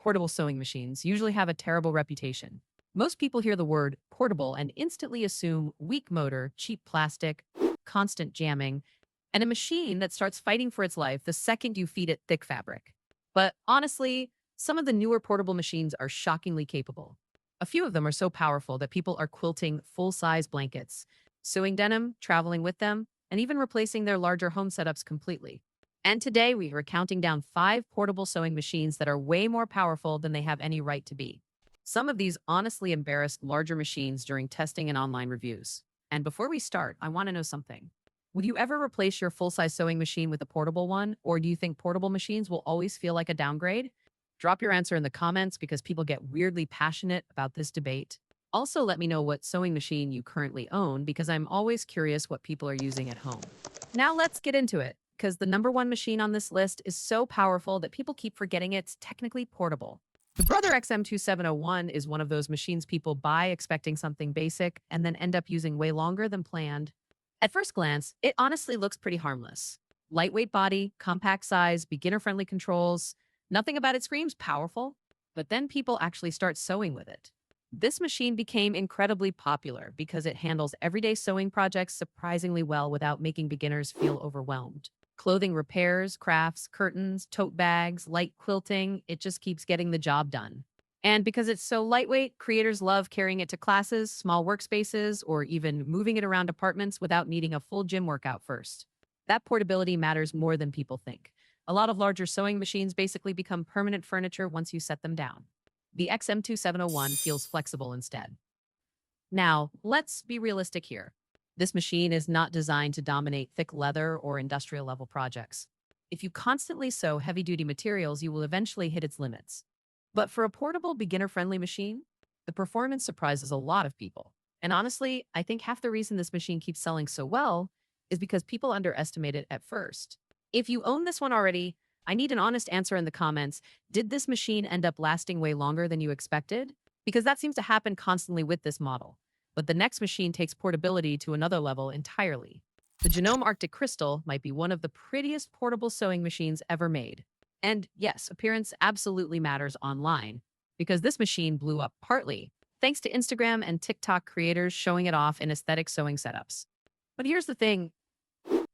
Portable sewing machines usually have a terrible reputation. Most people hear the word portable and instantly assume weak motor, cheap plastic, constant jamming, and a machine that starts fighting for its life the second you feed it thick fabric. But honestly, some of the newer portable machines are shockingly capable. A few of them are so powerful that people are quilting full size blankets, sewing denim, traveling with them, and even replacing their larger home setups completely. And today we are counting down 5 portable sewing machines that are way more powerful than they have any right to be. Some of these honestly embarrassed larger machines during testing and online reviews. And before we start, I want to know something. Would you ever replace your full size sewing machine with a portable one, or do you think portable machines will always feel like a downgrade? Drop your answer in the comments because people get weirdly passionate about this debate. Also, let me know what sewing machine you currently own because I'm always curious what people are using at home. Now let's get into it because the number one machine on this list is so powerful that people keep forgetting it's technically portable. The Brother XM2701 is one of those machines people buy expecting something basic and then end up using way longer than planned. At first glance, it honestly looks pretty harmless. Lightweight body, compact size, beginner-friendly controls. Nothing about it screams powerful, but then people actually start sewing with it. This machine became incredibly popular because it handles everyday sewing projects surprisingly well without making beginners feel overwhelmed. Clothing repairs, crafts, curtains, tote bags, light quilting, it just keeps getting the job done. And because it's so lightweight, creators love carrying it to classes, small workspaces, or even moving it around apartments without needing a full gym workout first. That portability matters more than people think. A lot of larger sewing machines basically become permanent furniture once you set them down. The XM2701 feels flexible instead. Now, let's be realistic here. This machine is not designed to dominate thick leather or industrial level projects. If you constantly sew heavy duty materials, you will eventually hit its limits. But for a portable, beginner friendly machine, the performance surprises a lot of people. And honestly, I think half the reason this machine keeps selling so well is because people underestimate it at first. If you own this one already, I need an honest answer in the comments. Did this machine end up lasting way longer than you expected? Because that seems to happen constantly with this model. But the next machine takes portability to another level entirely. The Genome Arctic Crystal might be one of the prettiest portable sewing machines ever made. And yes, appearance absolutely matters online because this machine blew up partly thanks to Instagram and TikTok creators showing it off in aesthetic sewing setups. But here's the thing,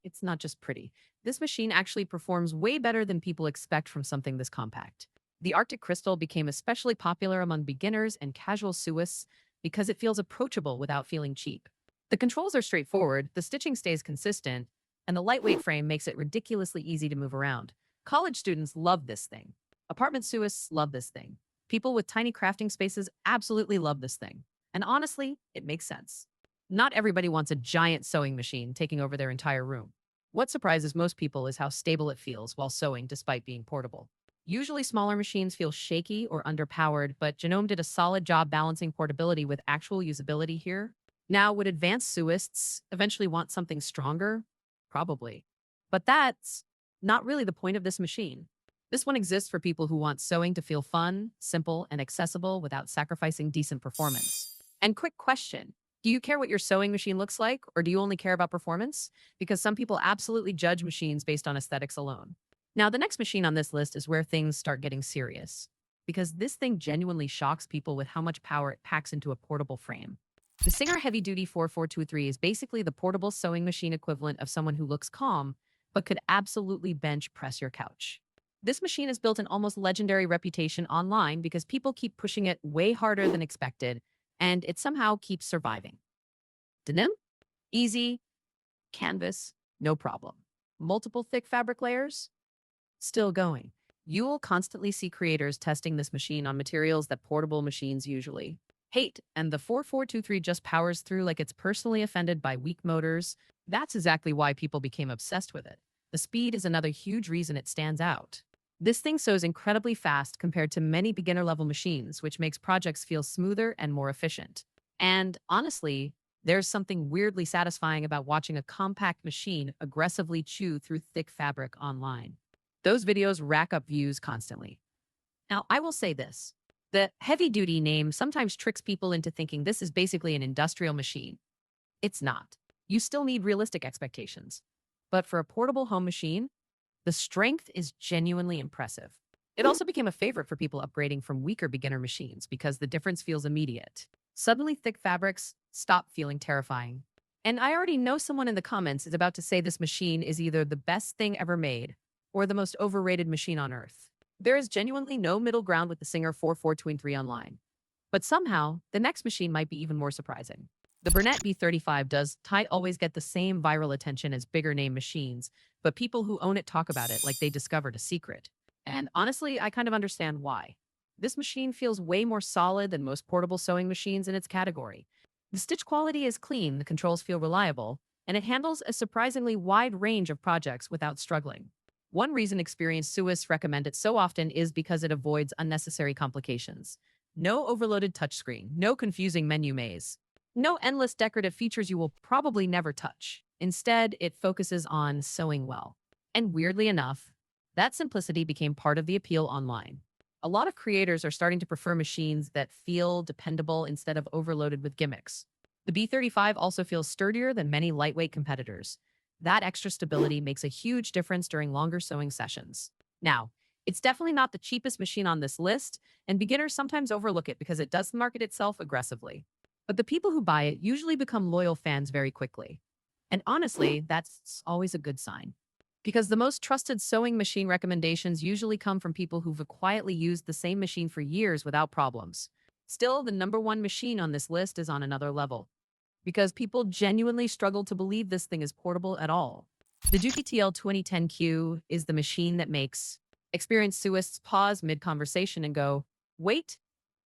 it's not just pretty. This machine actually performs way better than people expect from something this compact. The Arctic Crystal became especially popular among beginners and casual sewists because it feels approachable without feeling cheap. The controls are straightforward, the stitching stays consistent, and the lightweight frame makes it ridiculously easy to move around. College students love this thing. Apartment sewists love this thing. People with tiny crafting spaces absolutely love this thing. And honestly, it makes sense. Not everybody wants a giant sewing machine taking over their entire room. What surprises most people is how stable it feels while sewing despite being portable. Usually smaller machines feel shaky or underpowered, but Genome did a solid job balancing portability with actual usability here. Now, would advanced sewists eventually want something stronger? Probably. But that's not really the point of this machine. This one exists for people who want sewing to feel fun, simple, and accessible without sacrificing decent performance. And quick question. Do you care what your sewing machine looks like, or do you only care about performance? Because some people absolutely judge machines based on aesthetics alone. Now, the next machine on this list is where things start getting serious, because this thing genuinely shocks people with how much power it packs into a portable frame. The Singer Heavy Duty 4423 is basically the portable sewing machine equivalent of someone who looks calm, but could absolutely bench press your couch. This machine has built an almost legendary reputation online because people keep pushing it way harder than expected, and it somehow keeps surviving. Denim? Easy. Canvas? No problem. Multiple thick fabric layers? Still going. You will constantly see creators testing this machine on materials that portable machines usually hate, and the 4423 just powers through like it's personally offended by weak motors. That's exactly why people became obsessed with it. The speed is another huge reason it stands out. This thing sews incredibly fast compared to many beginner-level machines, which makes projects feel smoother and more efficient. And honestly, there's something weirdly satisfying about watching a compact machine aggressively chew through thick fabric online. Those videos rack up views constantly. Now, I will say this. The heavy-duty name sometimes tricks people into thinking this is basically an industrial machine. It's not. You still need realistic expectations. But for a portable home machine, the strength is genuinely impressive. It also became a favorite for people upgrading from weaker beginner machines because the difference feels immediate. Suddenly, thick fabrics stop feeling terrifying. And I already know someone in the comments is about to say this machine is either the best thing ever made or the most overrated machine on earth. There is genuinely no middle ground with the Singer 4423 online. But somehow, the next machine might be even more surprising. The Burnett B35 does tight always get the same viral attention as bigger name machines, but people who own it talk about it like they discovered a secret. And honestly, I kind of understand why. This machine feels way more solid than most portable sewing machines in its category. The stitch quality is clean, the controls feel reliable, and it handles a surprisingly wide range of projects without struggling. One reason experienced sewists recommend it so often is because it avoids unnecessary complications. No overloaded touchscreen, no confusing menu maze, no endless decorative features you will probably never touch. Instead, it focuses on sewing well. And weirdly enough, that simplicity became part of the appeal online. A lot of creators are starting to prefer machines that feel dependable instead of overloaded with gimmicks. The B35 also feels sturdier than many lightweight competitors. That extra stability makes a huge difference during longer sewing sessions. Now, it's definitely not the cheapest machine on this list, and beginners sometimes overlook it because it does market itself aggressively. But the people who buy it usually become loyal fans very quickly. And honestly, that's always a good sign. Because the most trusted sewing machine recommendations usually come from people who've quietly used the same machine for years without problems. Still, the number one machine on this list is on another level. Because people genuinely struggle to believe this thing is portable at all. The Juki TL 2010Q is the machine that makes experienced sewists pause mid-conversation and go, wait,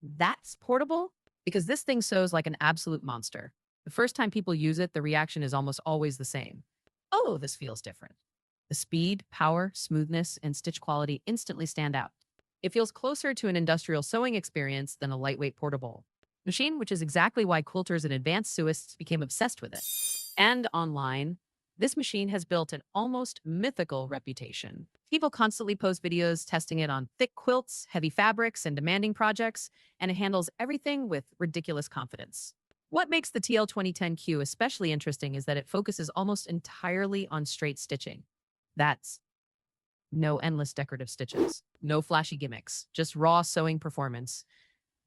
that's portable? Because this thing sews like an absolute monster. The first time people use it, the reaction is almost always the same. Oh, this feels different. The speed, power, smoothness, and stitch quality instantly stand out. It feels closer to an industrial sewing experience than a lightweight portable machine, which is exactly why quilters and advanced sewists became obsessed with it. And online, this machine has built an almost mythical reputation. People constantly post videos testing it on thick quilts, heavy fabrics, and demanding projects, and it handles everything with ridiculous confidence. What makes the TL 2010Q especially interesting is that it focuses almost entirely on straight stitching. That's no endless decorative stitches, no flashy gimmicks, just raw sewing performance.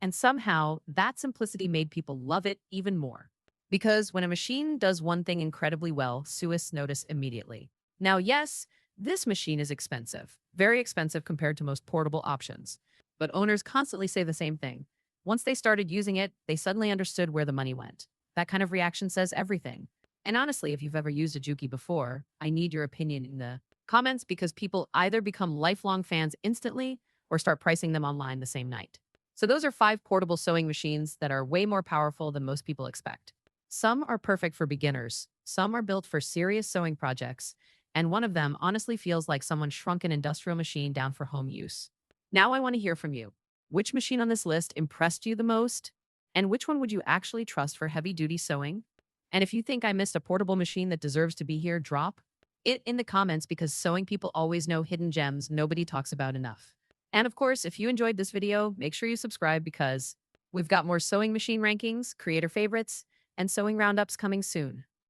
And somehow, that simplicity made people love it even more. Because when a machine does one thing incredibly well, sewists notice immediately. Now, yes, this machine is expensive, very expensive compared to most portable options. But owners constantly say the same thing. Once they started using it, they suddenly understood where the money went. That kind of reaction says everything. And honestly, if you've ever used a Juki before, I need your opinion in the comments because people either become lifelong fans instantly or start pricing them online the same night. So those are 5 portable sewing machines that are way more powerful than most people expect. Some are perfect for beginners, some are built for serious sewing projects, and one of them honestly feels like someone shrunk an industrial machine down for home use. Now I want to hear from you. Which machine on this list impressed you the most? And which one would you actually trust for heavy-duty sewing? And if you think I missed a portable machine that deserves to be here, drop it in the comments because sewing people always know hidden gems nobody talks about enough. And of course, if you enjoyed this video, make sure you subscribe because we've got more sewing machine rankings, creator favorites, and sewing roundups coming soon.